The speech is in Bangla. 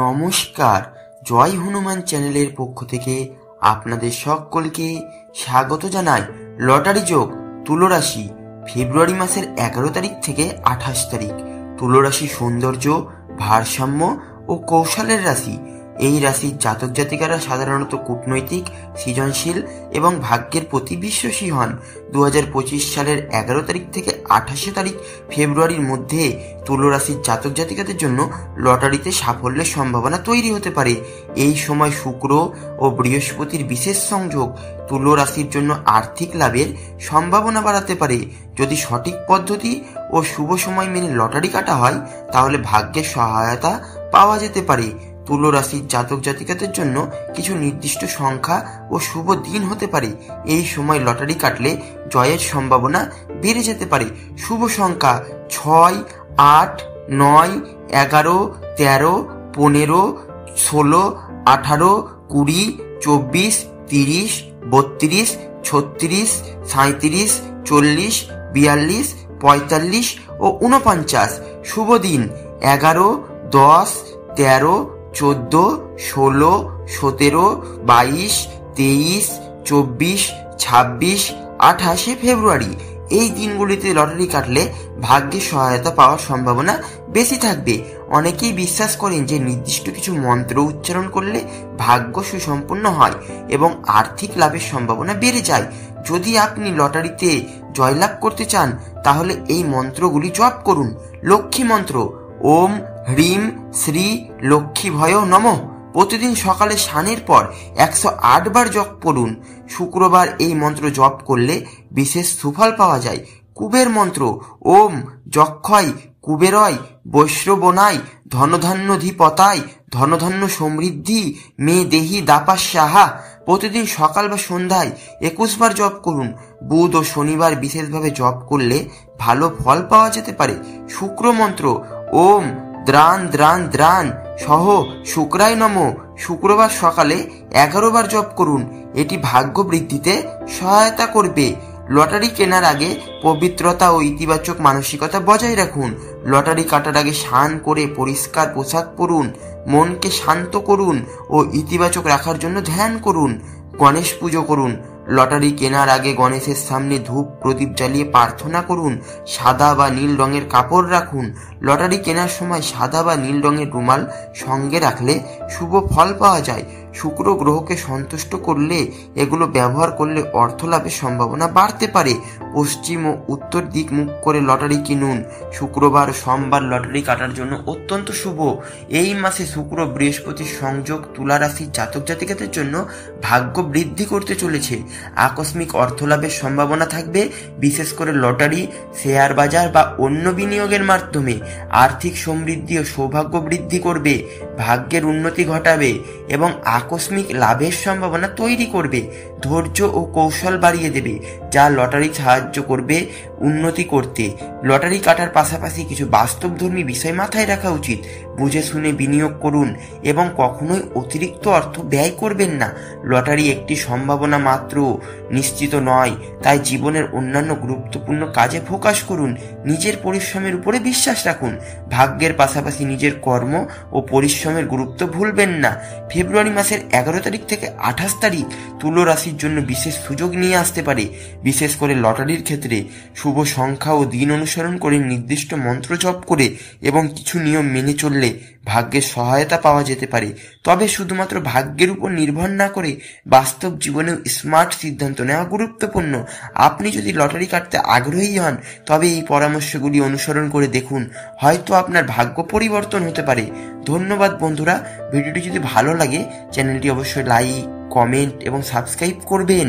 নমস্কার, জয় হনুমান চ্যানেলের পক্ষ থেকে আপনাদের সকলকে স্বাগত জানাই। লটারি যোগ তুলো রাশি ফেব্রুয়ারি মাসের 11 তারিখ থেকে 28 তারিখ। তুলো রাশি সৌন্দর্য, ভারসাম্য ও কৌশলের রাশি। এই রাশির জাতক জাতিকারা সাধারণত কূটনৈতিক, সৃজনশীল এবং ভাগ্যের প্রতি বিশ্বাসী হন। 2025 সালের 11 তারিখ থেকে 28 তারিখ ফেব্রুয়ারির মধ্যে তুলো রাশির জাতক জাতিকাদের জন্য লটারিতে সাফল্যের সম্ভাবনা তৈরি হতে পারে। এই সময় শুক্র ও বৃহস্পতির বিশেষ সংযোগ তুলো রাশির জন্য আর্থিক লাভের সম্ভাবনা বাড়াতে পারে। যদি সঠিক পদ্ধতি ও শুভ সময় মেনে লটারি কাটা হয় তাহলে ভাগ্যের সহায়তা পাওয়া যেতে পারে। তুলো রাশির জাতক জাতিকাদের জন্য কিছু নির্দিষ্ট সংখ্যা ও শুভ দিন হতে পারে। এই সময় লটারি কাটলে জয়ের সম্ভাবনা বেড়ে যেতে পারে। শুভ সংখ্যা 6, 8, 9, 11, 13, 15, 16, 18, 20, 24, 30, 32, 36, 37, 40, 42, 45 ও 49। শুভ দিন 11, 10, 13, 14, 16, 17, 22, 23, 24, 26, 28 ফেব্রুয়ারি। এই দিনগুলিতে লটারি কাটলে ভাগ্যের সহায়তা পাওয়ার সম্ভাবনা বেশি থাকবে। অনেকেই বিশ্বাস করেন যে নির্দিষ্ট কিছু মন্ত্র উচ্চারণ করলে ভাগ্য সুসম্পন্ন হয় এবং আর্থিক লাভের সম্ভাবনা বেড়ে যায়। যদি আপনি লটারিতে জয়লাভ করতে চান তাহলে এই মন্ত্রগুলি জপ করুন। লক্ষ্মী মন্ত্র: ওম হ্রিম শ্রী লক্ষ্মী ভয় নমঃ। প্রতিদিন সকালে স্নানের পর 108 বার জপ করুন। শুক্রবার এই মন্ত্র জপ করলে বিশেষ সুফল পাওয়া যায়। কুবের মন্ত্র: ওম যক্ষয় কুবেরয় বৈশ্রবনায় ধনধান্যধিপতায় ধনধান্য সমৃদ্ধি মে দেহি দাপা সাহা। প্রতিদিন সকাল বা সন্ধ্যায় 21 বার জপ করুন। বুধ ও শনিবার বিশেষভাবে জপ করলে ভালো ফল পাওয়া যেতে পারে। শুক্র মন্ত্র: ওম দ্রাণ দ্রাণ দ্রাণ সহ শুক্রায় নমঃ। শুক্রবার সকালে 11 বার জপ করুন। এটি ভাগ্য বৃদ্ধিতে সহায়তা করবে। লটারি কেনার আগে পবিত্রতা ও ইতিবাচক মানসিকতা বজায় রাখুন। লটারি কাটার আগে স্নান করে পরিষ্কার পোশাক পরুন। মনকে শান্ত করুন ও ইতিবাচক রাখার জন্য ধ্যান করুন। গণেশ পুজো করুন। লটারি কেনার আগে গণেশের সামনে ধূপ প্রদীপ জ্বালিয়ে প্রার্থনা করুন। সাদা বা নীল রঙের কাপড় রাখুন। লটারি কেনার সময় সাদা বা নীল রঙের রুমাল সঙ্গে রাখলে শুভ ফল পাওয়া যায়। শুক্র গ্রহকে সন্তুষ্ট করলে এগুলো ব্যবহার করলে অর্থ লাভের সম্ভাবনা বাড়তে পারে। পশ্চিম ও উত্তর দিক মুখ করে লটারি কিনুন। শুক্রবার ও সোমবার লটারি কাটার জন্য অত্যন্ত শুভ। এই মাসে শুক্র বৃহস্পতির সংযোগ তুলা রাশির জাতক জাতিকাদের জন্য ভাগ্য বৃদ্ধি করতে চলেছে। আকস্মিক অর্থ লাভের সম্ভাবনা থাকবে। বিশেষ করে লটারি, শেয়ার বাজার বা অন্য বিনিয়োগের মাধ্যমে আর্থিক সমৃদ্ধি ও সৌভাগ্য বৃদ্ধি করবে, ভাগ্যের উন্নতি ঘটাবে এবং আকস্মিক লাভের সম্ভাবনা তৈরি করবে। ধৈর্য ও কৌশল বাড়িয়ে দেবে, যা লটারি সাহায্য করবে উন্নতি করতে। লটারি কাটার পাশাপাশি কিছু বাস্তবধর্মী বিষয় মাথায় রাখা উচিত। বুঝে শুনে বিনিয়োগ করুন এবং কখনোই অতিরিক্ত অর্থ ব্যয় করবেন না। লটারি একটি সম্ভাবনা মাত্র, নিশ্চিত নয়। তাই জীবনের অন্যান্য গুরুত্বপূর্ণ কাজে ফোকাস করুন। নিজের পরিশ্রমের উপরে বিশ্বাস রাখুন। ভাগ্যের পাশাপাশি নিজের কর্ম ও পরিশ্রমের গুরুত্ব ভুলবেন না। ফেব্রুয়ারি মাসের 11 তারিখ থেকে 28 তারিখ তুলো রাশির জন্য বিশেষ সুযোগ নিয়ে আসতে পারে। বিশেষ করে লটারির ক্ষেত্রে শুভ সংখ্যা ও দিন অনুসরণ করে নির্দিষ্ট মন্ত্র জপ করে এবং কিছু নিয়ম মেনে চললে ভাগ্যের সহায়তা পাওয়া যেতে পারে। তবে শুধুমাত্র ভাগ্যের উপর নির্ভর না করে বাস্তব জীবনেও স্মার্ট সিদ্ধান্ত নেওয়া গুরুত্বপূর্ণ। আপনি যদি লটারি কাটতে আগ্রহী হন তবে এই পরামর্শগুলি অনুসরণ করে দেখুন, হয়তো আপনার ভাগ্য পরিবর্তন হতে পারে। ধন্যবাদ বন্ধুরা। ভিডিওটি যদি ভালো লাগে চ্যানেলটি অবশ্যই লাইক, কমেন্ট এবং সাবস্ক্রাইব করবেন।